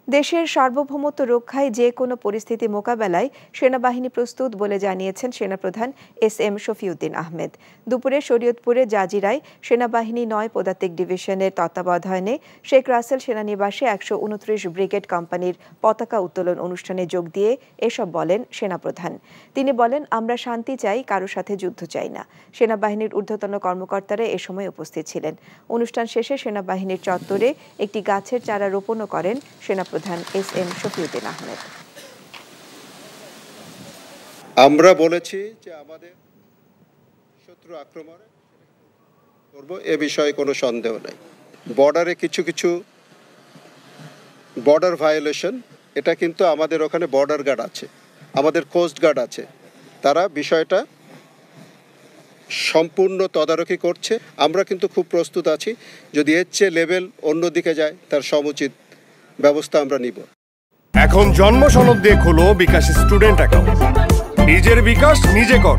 দেশের সার্বভৌমত্ব রক্ষায় যে কোনো পরিস্থিতি মোকাবেলায় সেনাবাহিনী প্রস্তুত বলে জানিয়েছেন সেনাপ্রধান এস.এম. শফিউদ্দিন আহমেদ। দুপুরে শরীয়তপুরে জাজিরায় সেনাবাহিনী ৯ পদাতিক ডিভিশনের তত্ত্বাবধানে শেখ রাসেল সেনানিবাসে ১২৯ ব্রিগেড কোম্পানির পতাকা উত্তোলন অনুষ্ঠানে যোগ দিয়ে এসব বলেন সেনাপ্রধান। তিনি বলেন, আমরা শান্তি চাই, কারো সাথে যুদ্ধ চাই না। সেনাবাহিনীর ঊর্ধ্বতন কর্মকর্তারা এ সময় উপস্থিত ছিলেন। অনুষ্ঠান শেষে সেনাবাহিনীর চত্বরে একটি গাছের চারা রোপণও করেন সেনাপ্রধান এস.এম. শফিউদ্দিন আহমেদ। আমরা বলেছি যে আমাদের শত্রু আক্রমণ করব, এ বিষয়ে কোনো সন্দেহ নাই। বর্ডারে কিছু বর্ডার ভায়োলেশন, এটা কিন্তু আমাদের ওখানে বর্ডার গার্ড আছে, আমাদের কোস্ট গার্ড আছে, তারা বিষয়টা সম্পূর্ণ তদারকি করছে। আমরা কিন্তু খুব প্রস্তুত আছি, যদি এর চেয়ে লেভেল অন্যদিকে যায় তার সমুচিত ব্যবস্থা আমরা নিব। এখন জন্ম সনদ দিয়ে খোলো বিকাশ স্টুডেন্ট অ্যাকাউন্ট। নিজের বিকাশ নিজে কর।